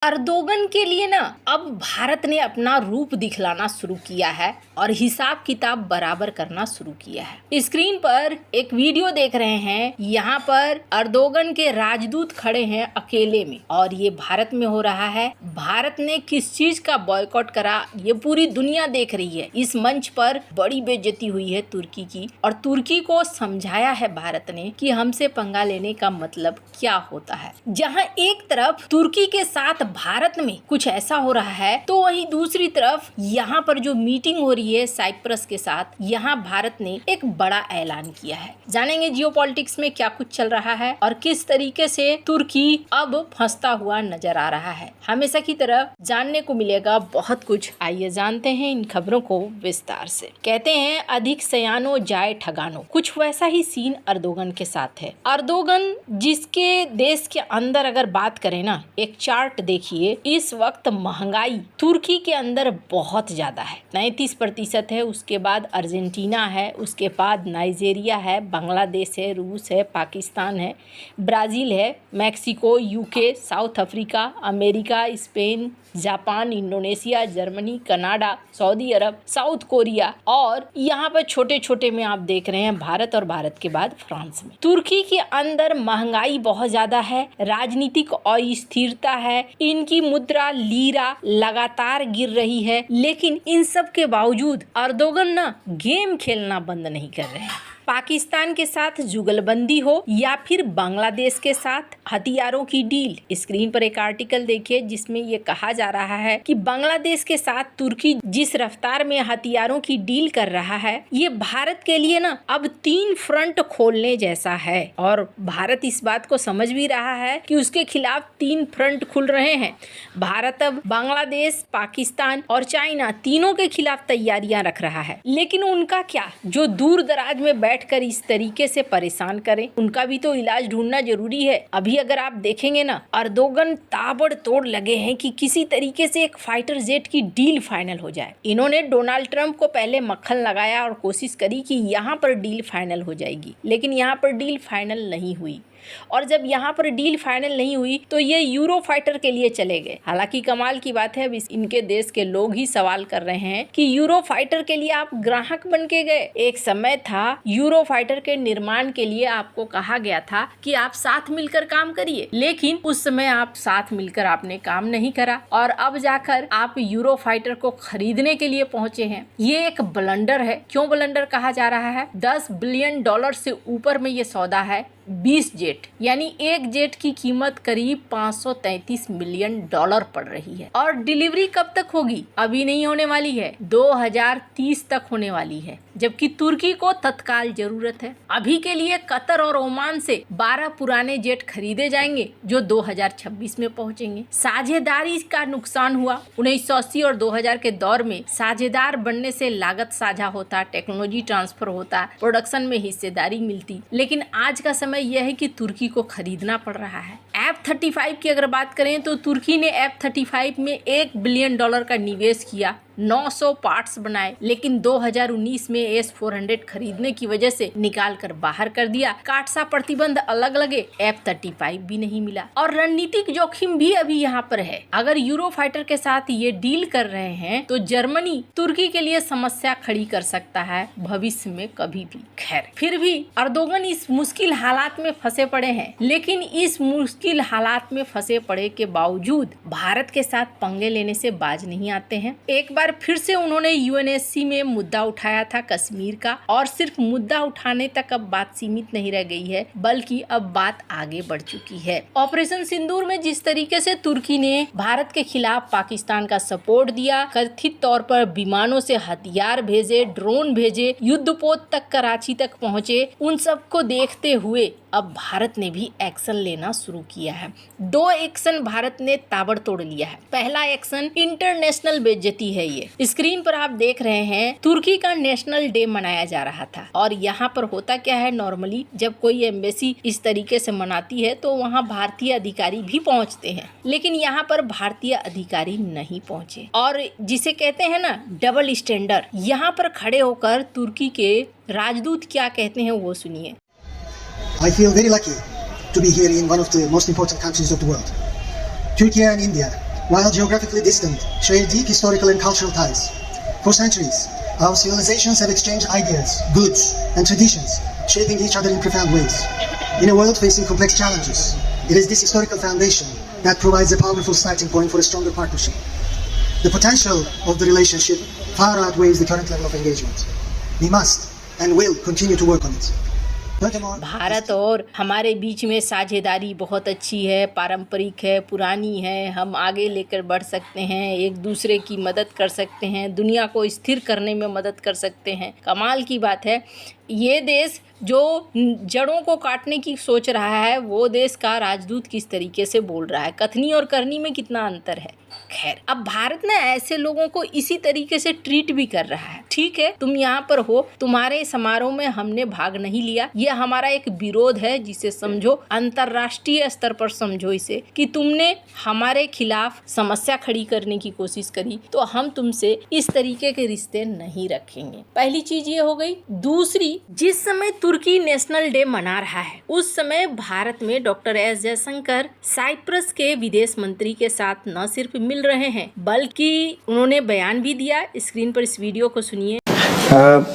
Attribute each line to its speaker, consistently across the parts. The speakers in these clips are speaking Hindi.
Speaker 1: अर्दोगन के लिए ना अब भारत ने अपना रूप दिखलाना शुरू किया है और हिसाब किताब बराबर करना शुरू किया है। स्क्रीन पर एक वीडियो देख रहे हैं, यहाँ पर अर्दोगन के राजदूत खड़े हैं अकेले में और ये भारत में हो रहा है। भारत ने किस चीज का बॉयकॉट करा ये पूरी दुनिया देख रही है। इस मंच पर बड़ी बेइज्जती हुई है तुर्की की और तुर्की को समझाया है भारत ने कि हमसे पंगा लेने का मतलब क्या होता है। जहाँ एक तरफ तुर्की के साथ भारत में कुछ ऐसा हो रहा है तो वहीं दूसरी तरफ यहाँ पर जो मीटिंग हो रही है साइप्रस के साथ, यहाँ भारत ने एक बड़ा ऐलान किया है। जानेंगे जियोपॉलिटिक्स में क्या कुछ चल रहा है और किस तरीके से तुर्की अब फंसता हुआ नजर आ रहा है। हमेशा की तरह जानने को मिलेगा बहुत कुछ। आइए जानते हैं इन खबरों को विस्तार से। कहते हैं अधिक सयानो जाए ठगानो, कुछ वैसा ही सीन अर्दोगन के साथ है। अर्दोगन जिसके देश के अंदर अगर बात करें ना, एक चार्ट देखिए, इस वक्त महंगाई तुर्की के अंदर बहुत ज्यादा है, 33% है। उसके बाद अर्जेंटीना है, उसके बाद नाइजीरिया है, बांग्लादेश है, रूस है, पाकिस्तान है, ब्राजील है, Mexico, UK, South Africa, America, Spain, Japan, Indonesia, Germany, Canada, Saudi Arab, South Korea और यहाँ पर छोटे छोटे में आप देख रहे हैं भारत और भारत के बाद फ्रांस में। तुर्की के अंदर महंगाई बहुत ज्यादा है, राजनीतिक अस्थिरता है, इनकी मुद्रा लीरा लगातार गिर रही है। लेकिन इन सब के बावजूद अर्दोगन ना गेम खेलना बंद नहीं कर रहे हैं। पाकिस्तान के साथ जुगलबंदी हो या फिर बांग्लादेश के साथ हथियारों की डील, स्क्रीन पर एक आर्टिकल देखिए जिसमें ये कहा जा रहा है कि बांग्लादेश के साथ तुर्की जिस रफ्तार में हथियारों की डील कर रहा है, ये भारत के लिए ना अब 3 फ्रंट खोलने जैसा है और भारत इस बात को समझ भी रहा है कि उसके खिलाफ 3 फ्रंट खुल रहे हैं। भारत अब बांग्लादेश, पाकिस्तान और चाइना तीनों के खिलाफ तैयारियां रख रहा है। लेकिन उनका क्या, जो दूर दराज में बैठकर इस तरीके से परेशान करें, उनका भी तो इलाज ढूंढना जरूरी है। अभी अगर आप देखेंगे ना, अर्दोगन ताबड़तोड़ लगे हैं कि किसी तरीके से एक फाइटर जेट की डील फाइनल हो जाए। इन्होंने डोनाल्ड ट्रंप को पहले मक्खन लगाया और कोशिश करी कि यहाँ पर डील फाइनल हो जाएगी, लेकिन यहाँ पर डील फाइनल नहीं हुई। और जब यहाँ पर डील फाइनल नहीं हुई तो ये यूरो फाइटर के लिए चले गए। हालांकि कमाल की बात है, अब इनके देश के लोग ही सवाल कर रहे हैं कि यूरो फाइटर के लिए आप ग्राहक बन के गए। एक समय था यूरो फाइटर के निर्माण के लिए आपको कहा गया था कि आप साथ मिलकर काम करिए, लेकिन उस समय आप साथ मिलकर आपने काम नहीं करा और अब जाकर आप यूरो फाइटर को खरीदने के लिए पहुंचे हैं। ये एक ब्लंडर है। क्यों ब्लंडर कहा जा रहा है? $10 बिलियन से ऊपर में ये सौदा है। 20 जेट, यानी एक जेट की कीमत करीब $533 मिलियन पड़ रही है। और डिलीवरी कब तक होगी? अभी नहीं होने वाली है, 2030 तक होने वाली है, जबकि तुर्की को तत्काल जरूरत है। अभी के लिए कतर और ओमान से 12 पुराने जेट खरीदे जाएंगे जो 2026 में पहुंचेंगे। साझेदारी का नुकसान हुआ। 1980 और 2000 के दौर में साझेदार बनने से लागत साझा होता, टेक्नोलॉजी ट्रांसफर होता, प्रोडक्शन में हिस्सेदारी मिलती। लेकिन आज का समय यह है कि तुर्की को खरीदना पड़ रहा है। F-35 की अगर बात करें तो तुर्की ने F-35 में $1 बिलियन का निवेश किया, 900 पार्ट्स बनाए, लेकिन 2019 में S-400 खरीदने की वजह से निकाल कर बाहर कर दिया। काटसा प्रतिबंध अलग लगे, F-35 भी नहीं मिला और रणनीतिक जोखिम भी अभी यहाँ पर है। अगर यूरो फाइटर के साथ ये डील कर रहे हैं तो जर्मनी तुर्की के लिए समस्या खड़ी कर सकता है भविष्य में कभी भी। खैर, फिर भी अर्दोगन इस मुश्किल हालात में फंसे पड़े हैं, लेकिन इस मुश्किल हालात में फंसे पड़े के बावजूद भारत के साथ पंगे लेने से बाज नहीं आते हैं। एक बार फिर से उन्होंने यूएनएससी में मुद्दा उठाया था कश्मीर का, और सिर्फ मुद्दा उठाने तक अब बात सीमित नहीं रह गई है, बल्कि अब बात आगे बढ़ चुकी है। ऑपरेशन सिंदूर में जिस तरीके से तुर्की ने भारत के खिलाफ पाकिस्तान का सपोर्ट दिया, कथित तौर पर विमानों से हथियार भेजे, ड्रोन भेजे, युद्धपोत तक कराची तक पहुंचे, उन सब को देखते हुए अब भारत ने भी एक्शन लेना शुरू किया है। 2 एक्शन भारत ने ताबड़तोड़ लिया है। पहला एक्शन इंटरनेशनल बेइज्जती है। ये स्क्रीन पर आप देख रहे हैं, तुर्की का नेशनल डे मनाया जा रहा था और यहाँ पर होता क्या है, नॉर्मली जब कोई एम्बेसी इस तरीके से मनाती है तो वहाँ भारतीय अधिकारी भी पहुँचते हैं, लेकिन यहाँ पर भारतीय अधिकारी नहीं पहुँचे और जिसे कहते हैं ना डबल स्टैंडर्ड, यहाँ पर खड़े होकर तुर्की के राजदूत क्या कहते हैं वो सुनिए।
Speaker 2: I feel very lucky to be here in one of the most important countries of the world. Turkey and India while geographically distant, share deep historical and cultural ties. For centuries, our civilizations have exchanged ideas, goods, and traditions, shaping each other in profound ways. In a world facing complex challenges, it is this historical foundation that provides a powerful starting point for a stronger partnership. The potential of the relationship far outweighs the current level of engagement. We must and will continue to work on it.
Speaker 1: Bharat और हमारे बीच में साझेदारी बहुत अच्छी है, पारंपरिक है, पुरानी है। हम आगे लेकर बढ़ सकते हैं, एक दूसरे की मदद कर सकते हैं, दुनिया को स्थिर करने में मदद कर सकते हैं। कमाल की बात है, ये देश जो जड़ों को काटने की सोच रहा है, वो देश का राजदूत किस तरीके से बोल रहा है। कथनी और करनी में कितना अंतर है। खैर, अब भारत ना ऐसे लोगों को इसी तरीके से ट्रीट भी कर रहा है। ठीक है, तुम यहाँ पर हो, तुम्हारे समारोह में हमने भाग नहीं लिया, ये हमारा एक विरोध है, जिसे समझो अंतर्राष्ट्रीय स्तर पर समझो इसे, कि तुमने हमारे खिलाफ समस्या खड़ी करने की कोशिश करी, तो हम तुमसे इस तरीके के रिश्ते नहीं रखेंगे। पहली चीज ये हो गई। दूसरी, जिस समय तुर्की नेशनल डे मना रहा है, उस समय भारत में डॉक्टर एस जयशंकर साइप्रस के विदेश मंत्री के साथ न सिर्फ मिल रहे हैं, बल्कि उन्होंने बयान भी दिया। स्क्रीन पर इस वीडियो को सुनिए।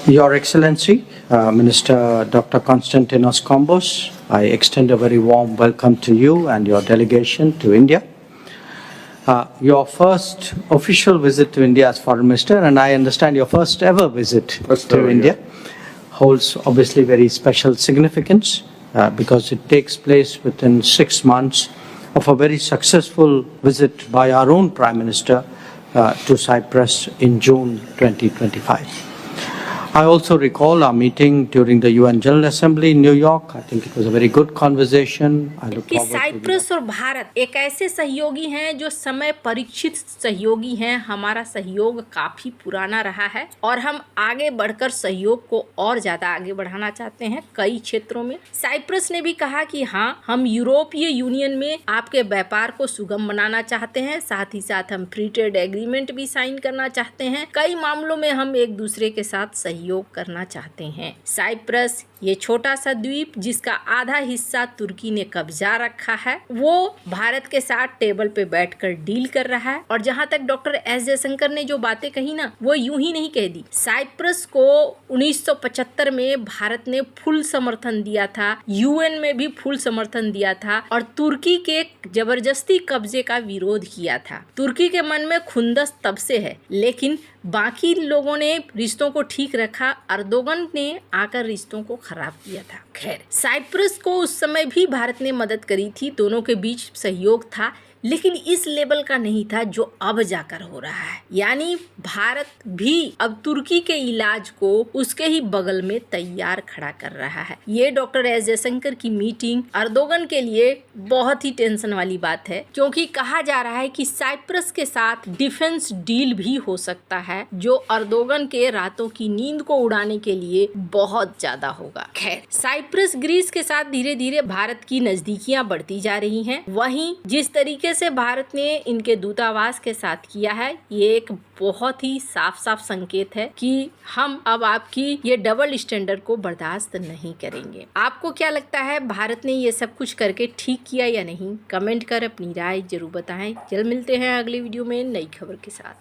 Speaker 3: Your Excellency, Minister Dr. Konstantinos Kombos, I extend a very warm welcome to you and your delegation to India. Your first official visit to India as Foreign Minister, and I understand your first ever visit to India, holds obviously very special significance because it takes place within 6 months of a very successful visit by our own Prime Minister to Cyprus in June 2025. I also recall our meeting during the UN General Assembly in New York. I think it was a very good conversation. I look
Speaker 1: कि
Speaker 3: forward to
Speaker 1: साइप्रस और भारत एक ऐसे सहयोगी हैं जो समय परीक्षित सहयोगी हैं। हमारा सहयोग काफी पुराना रहा है और हम आगे बढ़कर सहयोग को और ज्यादा आगे बढ़ाना चाहते हैं कई क्षेत्रों में। साइप्रस ने भी कहा कि हाँ, हम यूरोपीय यूनियन में आपके व्यापार को सुगम बनाना चाहते हैं, साथ ही साथ हम फ्री ट्रेड एग्रीमेंट भी साइन करना चाहते हैं। कई मामलों में हम एक दूसरे के साथ सहयोग करना चाहते हैं। साइप्रस ये छोटा सा द्वीप जिसका आधा हिस्सा तुर्की ने कब्जा रखा है, वो भारत के साथ टेबल पे बैठकर डील कर रहा है। और जहां तक डॉक्टर एस जयशंकर ने जो बातें कही ना, वो यूं ही नहीं कह दी। साइप्रस को 1975 में भारत ने फुल समर्थन दिया था, यूएन में भी फुल समर्थन दिया था और तुर्की के जबरदस्ती कब्जे का विरोध किया था। तुर्की के मन में खुंदस तब से है, लेकिन बाकी लोगों ने रिश्तों को ठीक रखा, अर्दोगन ने आकर रिश्तों को खराब किया था। खैर, साइप्रस को उस समय भी भारत ने मदद करी थी, दोनों के बीच सहयोग था, लेकिन इस लेवल का नहीं था जो अब जाकर हो रहा है। यानी भारत भी अब तुर्की के इलाज को उसके ही बगल में तैयार खड़ा कर रहा है। ये डॉक्टर एस जयशंकर की मीटिंग अर्दोगन के लिए बहुत ही टेंशन वाली बात है, क्योंकि कहा जा रहा है कि साइप्रस के साथ डिफेंस डील भी हो सकता है, जो अर्दोगन के रातों की नींद को उड़ाने के लिए बहुत ज्यादा होगा। खैर, साइप्रस ग्रीस के साथ धीरे धीरे भारत की नजदीकियां बढ़ती जा रही हैं। वहीं जिस तरीके से भारत ने इनके दूतावास के साथ किया है, ये एक बहुत ही साफ साफ संकेत है कि हम अब आपकी ये डबल स्टैंडर्ड को बर्दाश्त नहीं करेंगे। आपको क्या लगता है, भारत ने ये सब कुछ करके ठीक किया या नहीं? कमेंट कर अपनी राय जरूर बताएं। जल्द मिलते हैं अगली वीडियो में नई खबर के साथ।